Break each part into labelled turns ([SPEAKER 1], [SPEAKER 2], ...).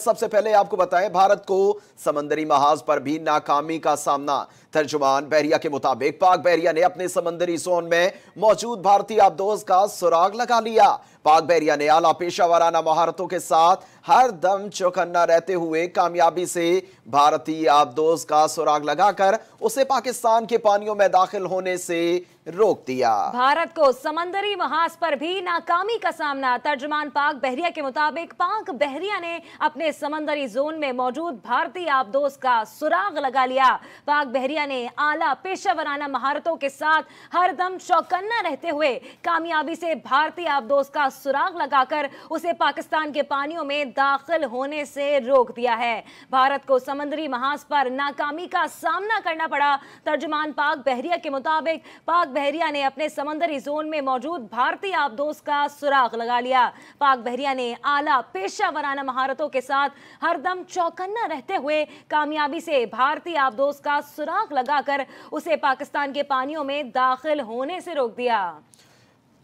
[SPEAKER 1] सबसे पहले आपको बताएं, भारत को समंदरी महाज पर भी नाकामी का सामना। तर्जुमान बहरिया के मुताबिक पाक बहरिया ने अपने समंदरी जोन में मौजूद भारतीय आबदोज का सुराग लगा लिया। पाक बहरिया ने आला पेशावराना महारतों के साथ हर दम चौकन्ना रहते हुए कामयाबी से भारतीय आबदोज का सुराग लगाकर उसे पाकिस्तान के पानियों में दाखिल होने से रोक दिया।
[SPEAKER 2] भारत को समंदरी महाज पर भी नाकामी का सामना। तर्जुमान पाक बहरिया के मुताबिक पाक बहरिया ने अपने समंदरी जोन में मौजूद भारतीय आबदोज का सुराग लगा लिया। पाक बहरिया ने आला पेशावराना महारतों के साथ हर दम चौकन्ना रहते हुए कामयाबी से भारतीय आबदोज का सुराग लगाकर उसे पाकिस्तान के पानियों में दाखिल होने से रोक दिया है। भारत को समंदरी महाज पर नाकामी का सामना करना पड़ा। तर्जुमान पाक बहरिया के मुताबिक पाक बहरिया ने अपने समंदरी जोन में मौजूद भारतीय आबदोज का सुराग लगा लिया। पाक बहरिया ने आला पेशावराना महारतों के साथ हरदम चौकन्ना रहते हुए कामयाबी से भारतीय आबदोज का सुराग लगाकर उसे पाकिस्तान के पानियों में दाखिल होने से रोक दिया।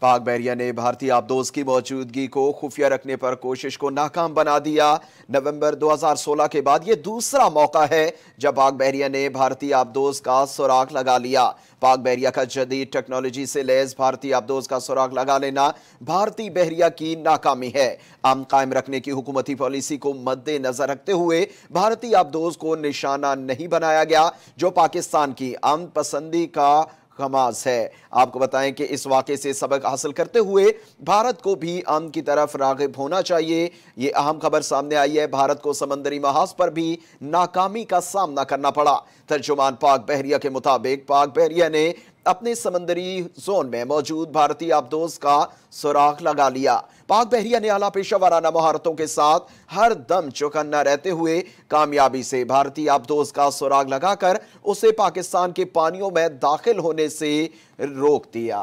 [SPEAKER 1] पाक बहरिया ने भारतीय आबदोज की मौजूदगी को खुफिया रखने पर कोशिश को नाकाम बना दिया। नवंबर 2016 के बाद यह दूसरा मौका है जब पाक बहरिया ने भारतीय आबदोज का सुराग लगा लिया। पाक बहरिया का जदीद टेक्नोलॉजी से लैस भारतीय आबदोज का सुराग लगा लेना भारतीय बहरिया की नाकामी है। अमन कायम रखने की हुकूमती पॉलिसी को मद्देनजर रखते हुए भारतीय आबदोज को निशाना नहीं बनाया गया, जो पाकिस्तान की अमन पसंदी का खमास है। आपको बताएं कि इस वाक़े से सबक हासिल करते हुए भारत को भी अमन की तरफ राग़िब होना चाहिए। ये अहम खबर सामने आई है, भारत को समंदरी महाज पर भी नाकामी का सामना करना पड़ा। तर्जुमान पाक बहरिया के मुताबिक पाक बहरिया ने अपने समंदरी जोन में मौजूद भारतीय आबदोज का सुराग लगा लिया। पाक बहरिया ने आला पेशावराना महारतों के साथ हर दम चौकन्ना रहते हुए कामयाबी से भारतीय आबदोज का सुराग लगाकर उसे पाकिस्तान के पानियों में दाखिल होने से रोक दिया।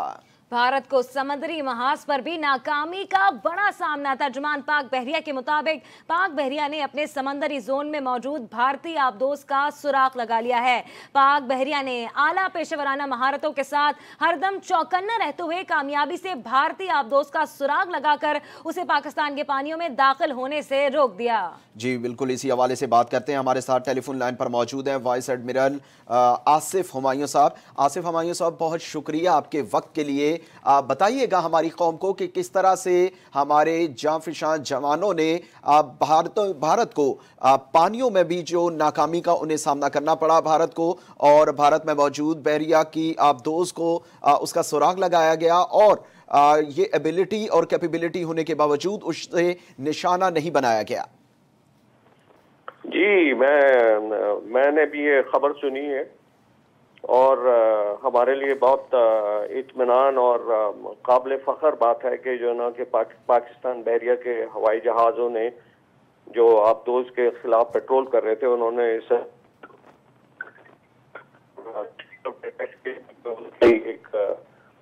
[SPEAKER 2] भारत को समंदरी महाज पर भी नाकामी का बड़ा सामना। तर्जुमान पाक बहरिया के मुताबिक पाक बहरिया ने अपने समंदरी जोन में मौजूद भारतीय आबदोज का सुराग लगा लिया है। पाक बहरिया ने आला पेशेवराना महारतों के साथ हरदम चौकन्ना रहते हुए कामयाबी से भारतीय आबदोज का सुराग लगाकर उसे पाकिस्तान के पानियों में दाखिल होने से रोक दिया।
[SPEAKER 1] जी बिल्कुल, इसी हवाले से बात करते हैं। हमारे साथ टेलीफोन लाइन पर मौजूद हैं वाइस एडमिरल आसिफ हुमायूं साहब। आसिफ हुमायूं साहब, बहुत शुक्रिया आपके वक्त के लिए। आप बताइएगा हमारी कौम को कि किस तरह से हमारे जांफिशां जवानों ने भारत को पानियों में भी जो नाकामी का उन्हें सामना करना पड़ा भारत को, और भारत में मौजूद बहरिया की आबदोज को उसका सुराग लगाया गया और ये एबिलिटी और कैपेबिलिटी होने के बावजूद उससे निशाना नहीं बनाया गया।
[SPEAKER 3] जी, मैंने भी ये खबर सुनी है और हमारे लिए बहुत इत्मीनान और काबिल फ़ख्र बात है कि जो ना कि पाकिस्तान बहरिया के हवाई जहाज़ों ने जो आबदोज के खिलाफ पेट्रोल कर रहे थे, उन्होंने इस एक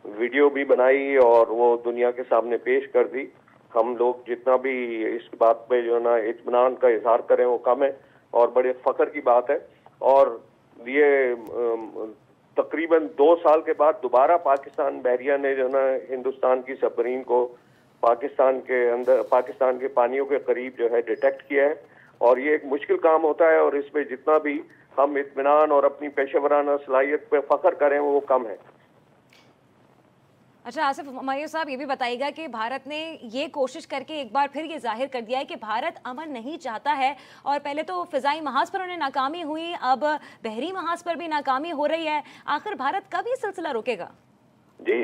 [SPEAKER 3] वीडियो भी बनाई और वो दुनिया के सामने पेश कर दी। हम लोग जितना भी इस बात पे जो ना इत्मीनान का इजहार करें वो कम है और बड़े फ़ख्र की बात है। और ये तकरीबन 2 साल के बाद दोबारा पाकिस्तान बहरिया ने जो ना हिंदुस्तान की सबमरीन को पाकिस्तान के पानियों के करीब जो है डिटेक्ट किया है। और ये एक मुश्किल काम होता है और इसमें जितना भी हम इत्मीनान और अपनी पेशेवराना सलाहियत पे फ़ख्र करें वो कम है।
[SPEAKER 2] अच्छा आसिफ हुमायूं साहब, ये भी बताइएगा कि भारत ने ये कोशिश करके एक बार फिर ये जाहिर कर दिया है कि भारत अमन नहीं चाहता है, और पहले तो फिजाई महाज पर उन्हें नाकामी हुई, अब बहरी महाज पर भी नाकामी हो रही है। आखिर भारत कब ये सिलसिला रोकेगा? जी,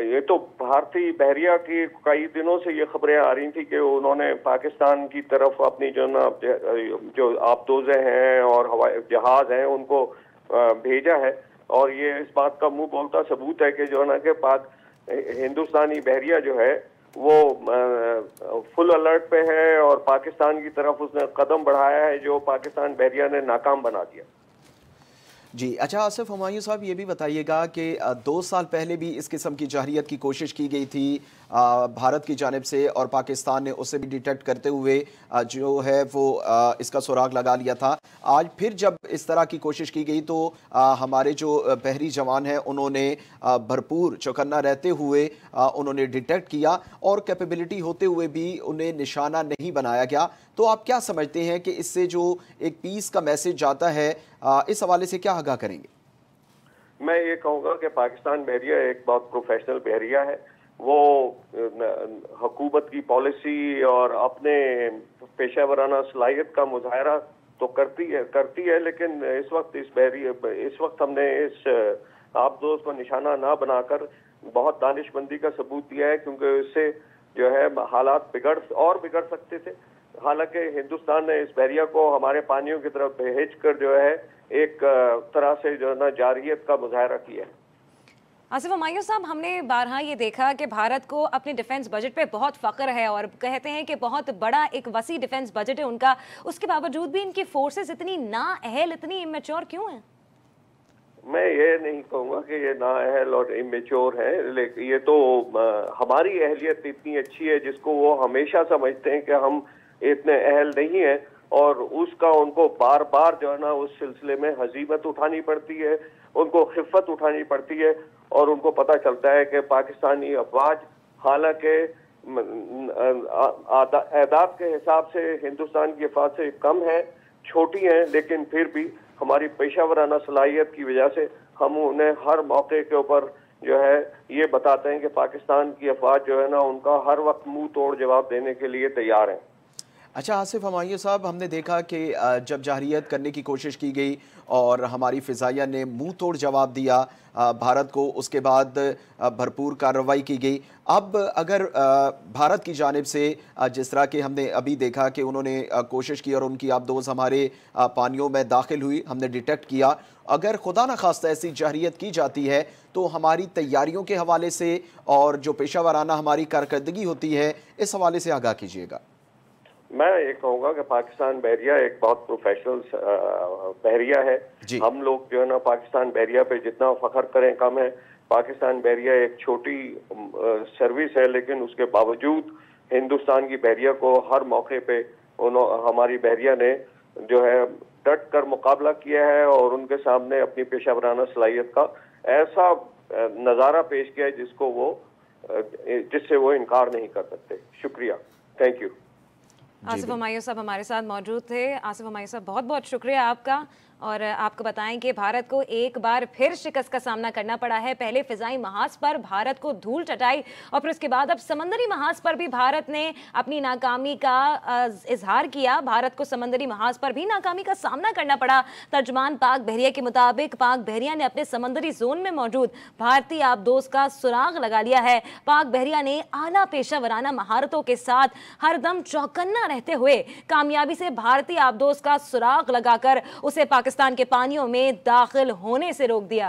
[SPEAKER 3] ये तो भारतीय बहरिया की कई दिनों से ये खबरें आ रही थी कि उन्होंने पाकिस्तान की तरफ अपनी जो आबदोज़ें हैं और हवाई जहाज हैं उनको भेजा है। और ये इस बात का मुंह बोलता सबूत है कि जो ना कि हिंदुस्तानी बहरिया जो है वो फुल अलर्ट पे है और पाकिस्तान की तरफ उसने कदम बढ़ाया है जो पाकिस्तान बहरिया ने नाकाम बना दिया।
[SPEAKER 1] जी, अच्छा आसिफ हुमायूं साहब ये भी बताइएगा कि 2 साल पहले भी इस किस्म की जारहियत की कोशिश की गई थी भारत की जानिब से, और पाकिस्तान ने उसे भी डिटेक्ट करते हुए जो है वो इसका सुराग लगा लिया था। आज फिर जब इस तरह की कोशिश की गई तो हमारे जो बहरी जवान हैं उन्होंने भरपूर चौकन्ना रहते हुए उन्होंने डिटेक्ट किया, और कैपेबिलिटी होते हुए भी उन्हें निशाना नहीं बनाया गया। तो आप क्या समझते हैं कि इससे जो एक पीस का मैसेज जाता है, इस हवाले से क्या आगाह करेंगे?
[SPEAKER 3] मैं ये कहूँगा कि पाकिस्तान बहरिया एक बहुत प्रोफेशनल बहरिया है। वो हुकूमत की पॉलिसी और अपने पेशा वराना सलाहियत का मुजाहरा तो करती है, लेकिन इस वक्त हमने इस आबदोज को निशाना ना बनाकर बहुत दानिशमंदी का सबूत दिया है, क्योंकि इससे जो है हालात बिगड़ सकते थे। हालांकि हिंदुस्तान ने इस बहरिया को हमारे पानियों की तरफ भेज कर जो है एक तरह से जो है ना जारहियत का मुजाहरा किया है।
[SPEAKER 2] आसिफ हुमायूं साहब, हमने बारहा ये देखा कि भारत को अपने डिफेंस बजट पे बहुत फख्र है और कहते हैं कि बहुत बड़ा एक वसी डिफेंस बजट है उनका, उसके बावजूद भी इनकी फोर्सेस इतनी नाअहल, इतनी इमेच्योर क्यों हैं?
[SPEAKER 3] मैं ये नहीं कहूँगा कि ये नाअहल और इमेच्योर है, लेकिन ये तो हमारी अहलियत इतनी अच्छी है जिसको वो हमेशा समझते हैं कि हम इतने अहल नहीं है, और उसका उनको बार बार जो है ना उस सिलसिले में हजीमत उठानी पड़ती है, उनको खिफ़त उठानी पड़ती है, और उनको पता चलता है कि पाकिस्तानी अफवाज हालांकि आदाद के हिसाब से हिंदुस्तान की अफवाज से कम है, छोटी हैं, लेकिन फिर भी हमारी पेशा वराना सलाहियत की वजह से हम उन्हें हर मौके के ऊपर जो है ये बताते हैं कि पाकिस्तान की अफवाज जो है ना उनका हर वक्त मुंह तोड़ जवाब देने के लिए तैयार हैं।
[SPEAKER 1] अच्छा आसिफ हुमायूं साहब, हमने देखा कि जब जारहियत करने की कोशिश की गई और हमारी फ़िज़ाइया ने मुंह तोड़ जवाब दिया भारत को, उसके बाद भरपूर कार्रवाई की गई। अब अगर भारत की जानिब से जिस तरह के हमने अभी देखा कि उन्होंने कोशिश की और उनकी आबदोज़ हमारे पानियों में दाखिल हुई, हमने डिटेक्ट किया, अगर खुदा न खास्ता ऐसी जारहियत की जाती है तो हमारी तैयारियों के हवाले से और जो पेशा वराना हमारी कारकर्दगी होती है, इस हवाले से आगाह कीजिएगा।
[SPEAKER 3] मैं ये कहूँगा कि पाकिस्तान बहरिया एक बहुत प्रोफेशनल बहरिया है। हम लोग जो है ना पाकिस्तान बहरिया पे जितना फख्र करें कम है। पाकिस्तान बहरिया एक छोटी सर्विस है, लेकिन उसके बावजूद हिंदुस्तान की बहरिया को हर मौके पे हमारी बहरिया ने जो है डट कर मुकाबला किया है, और उनके सामने अपनी पेशा वराना सलाहियत का ऐसा नज़ारा पेश किया है जिससे वो इनकार नहीं कर सकते। शुक्रिया, थैंक यू।
[SPEAKER 2] आसिफ हुमायूं साहब हमारे साथ मौजूद थे। आसिफ हुमायूं साहब, बहुत बहुत शुक्रिया आपका। और आपको बताएं कि भारत को एक बार फिर शिकस्त का सामना करना पड़ा है। पहले फिजाई महाज पर भारत को धूल चटाई, और फिर उसके बाद अब समंदरी महाज पर भी भारत ने अपनी नाकामी का इजहार किया। भारत को समंदरी महाज पर भी नाकामी का सामना करना पड़ा। तर्जमान पाक बहरिया के मुताबिक पाक बहरिया ने अपने समंदरी जोन में मौजूद भारतीय आबदोज का सुराग लगा लिया है। पाक बहरिया ने आला पेशा वराना महारतों के साथ हरदम चौकन्ना रहते हुए कामयाबी से भारतीय आबदोज का सुराग लगाकर उसे पाकिस्तान के पानियों में दाखिल होने से रोक दिया।